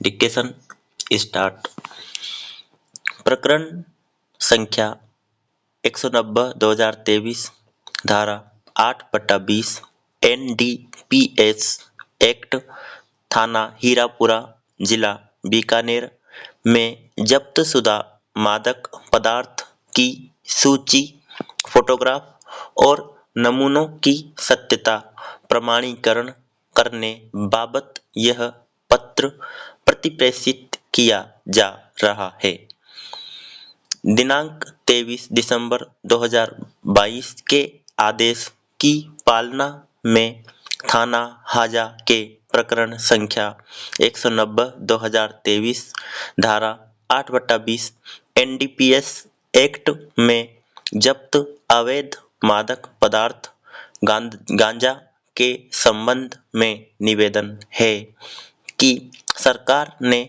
Dictation start. प्रकरण संख्या 190/2023 धारा 8/20 NDPS एक्ट थाना हीरापुरा जिला बीकानेर में जब्तशुदा मादक पदार्थ की सूची, फोटोग्राफ और नमूनों की सत्यता प्रमाणीकरण करने बाबत यह पत्र प्रतिप्रेषित किया जा रहा है। दिनांक 23 दिसंबर 2022 के आदेश की पालना में थाना हाजा के प्रकरण संख्या 190/2023 धारा 8/20 NDPS एक्ट में जब्त अवैध मादक पदार्थ गांजा के संबंध में निवेदन है कि सरकार ने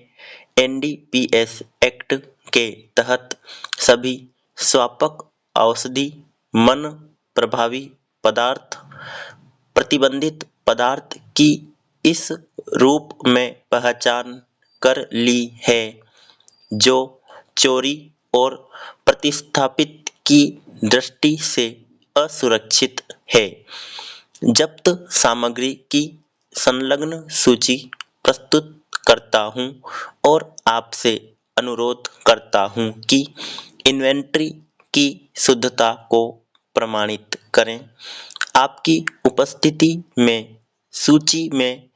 NDPS एक्ट के तहत सभी स्वापक औषधि मन प्रभावी पदार्थ प्रतिबंधित पदार्थ की इस रूप में पहचान कर ली है जो चोरी और प्रतिस्थापित की दृष्टि से असुरक्षित है। जब्त सामग्री की संलग्न सूची प्रस्तुत करता हूँ और आपसे अनुरोध करता हूँ कि इन्वेंट्री की शुद्धता को प्रमाणित करें। आपकी उपस्थिति में सूची में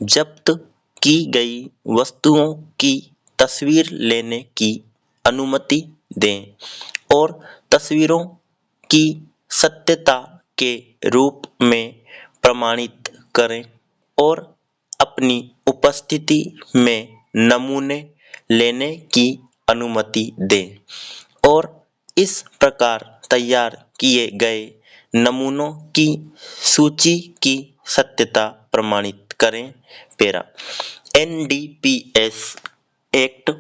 जब्त की गई वस्तुओं की तस्वीर लेने की अनुमति दें और तस्वीरों की सत्यता के रूप में प्रमाणित करें और अपनी उपस्थिति में नमूने लेने की अनुमति दें और इस प्रकार तैयार किए गए नमूनों की सूची की सत्यता प्रमाणित करें। पैरा NDPS एक्ट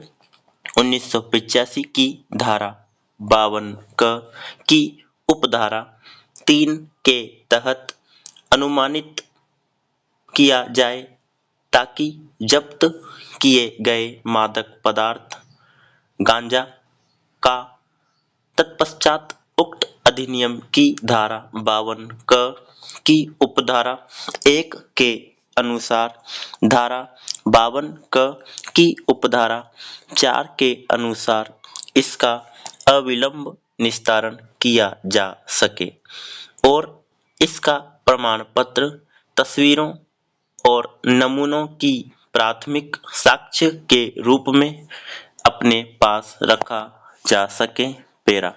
1985 की धारा 52 क की उपधारा 3 के तहत अनुमानित किया जाए ताकि जब्त किए गए मादक पदार्थ गांजा का तत्पश्चात उक्त अधिनियम की धारा 52 क की उपधारा 1 के अनुसार धारा 52 क की उपधारा 4 के अनुसार इसका अविलंब निस्तारण किया जा सके और इसका प्रमाण पत्र तस्वीरों और नमूनों की प्राथमिक साक्ष्य के रूप में अपने पास रखा जा सके। पैरा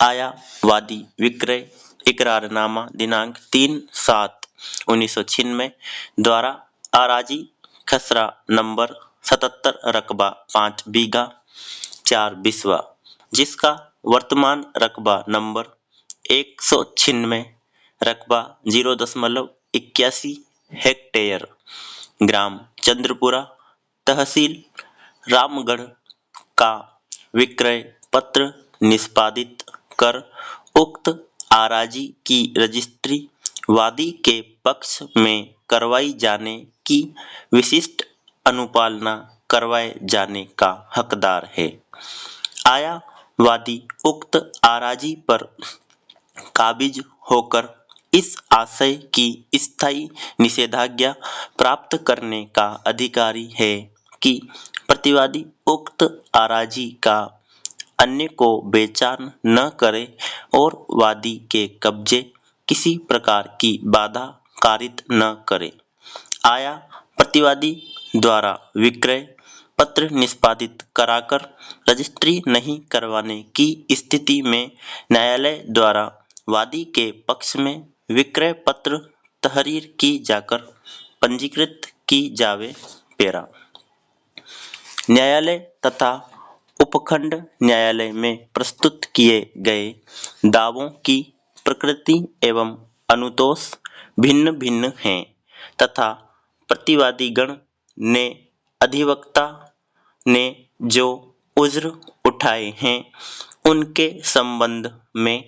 आया वादी विक्रय इकरारनामा दिनांक 3/7/1996 द्वारा आराजी खसरा नंबर 77 रकबा 5 बीघा 4 बिस्वा जिसका वर्तमान रकबा नंबर 196 रकबा 0.81 हेक्टेयर ग्राम चंद्रपुरा तहसील रामगढ़ का विक्रय पत्र निष्पादित कर उक्त आराजी की रजिस्ट्री वादी के पक्ष में करवाई जाने की विशिष्ट अनुपालना करवाए जाने का हकदार है। आया वादी उक्त आराजी पर काबिज होकर इस आशय की स्थायी निषेधाज्ञा प्राप्त करने का अधिकारी है कि प्रतिवादी उक्त आराजी का अन्य को बेचान न करे और वादी के कब्जे किसी प्रकार की बाधा कारित न करे। आया प्रतिवादी द्वारा विक्रय पत्र निष्पादित कराकर रजिस्ट्री नहीं करवाने की स्थिति में न्यायालय द्वारा वादी के पक्ष में विक्रय पत्र तहरीर की जाकर पंजीकृत की जावे। पैरा न्यायालय तथा उपखंड न्यायालय में प्रस्तुत किए गए दावों की प्रकृति एवं अनुतोष भिन्न भिन्न हैं तथा प्रतिवादीगण ने अधिवक्ता ने जो उज्र उठाए हैं उनके संबंध में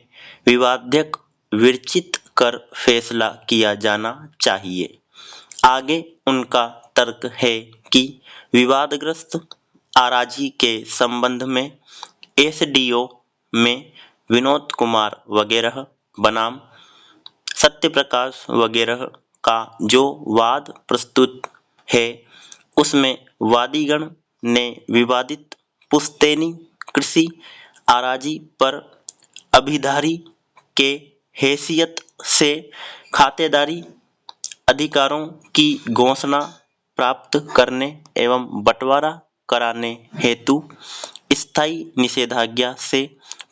विवाद्यक विरचित कर फैसला किया जाना चाहिए। आगे उनका तर्क है कि विवादग्रस्त आराजी के संबंध में एसडीओ में विनोद कुमार वगैरह बनाम सत्यप्रकाश वगैरह का जो वाद प्रस्तुत है उसमें वादीगण ने विवादित पुश्तैनी कृषि आराजी पर अभिधारी के हैसियत से खातेदारी अधिकारों की घोषणा प्राप्त करने एवं बंटवारा कराने हेतु स्थायी निषेधाज्ञा से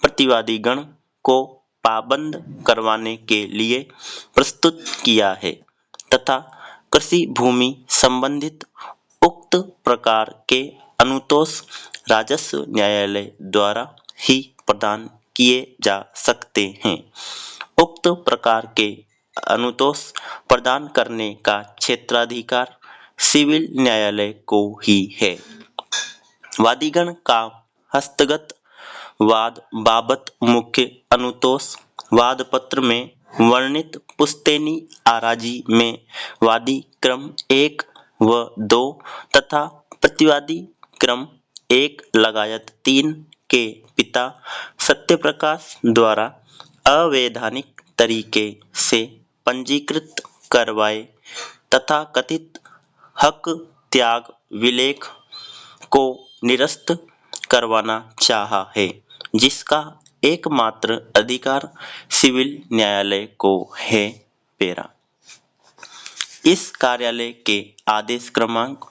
प्रतिवादीगण को पाबंद करवाने के लिए प्रस्तुत किया है तथा कृषि भूमि संबंधित उक्त प्रकार के अनुतोष राजस्व न्यायालय द्वारा ही प्रदान किए जा सकते हैं। उक्त प्रकार के अनुतोष प्रदान करने का क्षेत्राधिकार सिविल न्यायालय को ही है। वादीगण का हस्तगत वाद बाबत मुख्य अनुतोष वादपत्र में वर्णित पुश्तैनी आराजी में वादी क्रम 1 व 2 तथा प्रतिवादी क्रम 1 लगायत 3 के पिता सत्यप्रकाश द्वारा अवैधानिक तरीके से पंजीकृत करवाए तथा कथित हक त्याग विलेख को निरस्त करवाना चाहा है जिसका एकमात्र अधिकार सिविल न्यायालय को है। पेरा इस कार्यालय के आदेश क्रमांक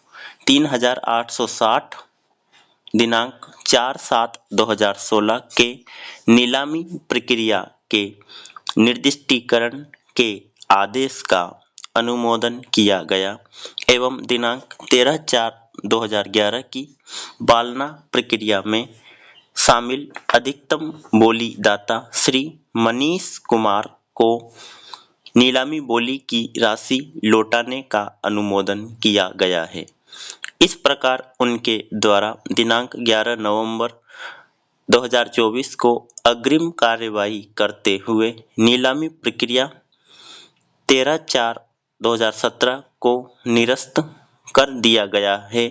3860 दिनांक 4/7/2016 के नीलामी प्रक्रिया के निर्दिष्टीकरण के आदेश का अनुमोदन किया गया एवं दिनांक 13/4/2011 की पालना प्रक्रिया में शामिल अधिकतम बोली दाता श्री मनीष कुमार को नीलामी बोली की राशि लौटाने का अनुमोदन किया गया है। इस प्रकार उनके द्वारा दिनांक 11 नवंबर 2024 को अग्रिम कार्यवाही करते हुए नीलामी प्रक्रिया 13/4/2017 को निरस्त कर दिया गया है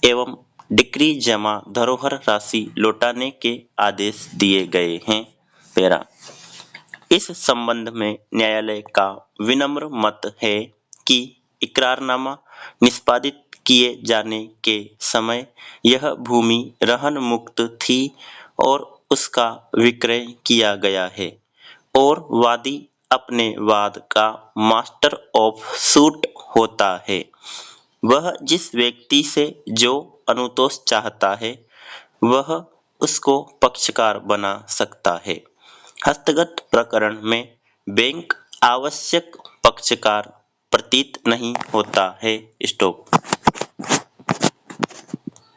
एवं डिक्री जमा धरोहर राशि लौटाने के आदेश दिए गए हैं। पेरा इस संबंध में न्यायालय का विनम्र मत है कि इकरारनामा निष्पादित किए जाने के समय यह भूमि रहन मुक्त थी और उसका विक्रय किया गया है और वादी अपने वाद का मास्टर ऑफ सूट होता है। वह जिस व्यक्ति से जो अनुतोष चाहता है वह उसको पक्षकार बना सकता है। हस्तगत प्रकरण में बैंक आवश्यक पक्षकार प्रतीत नहीं होता है। स्टॉप।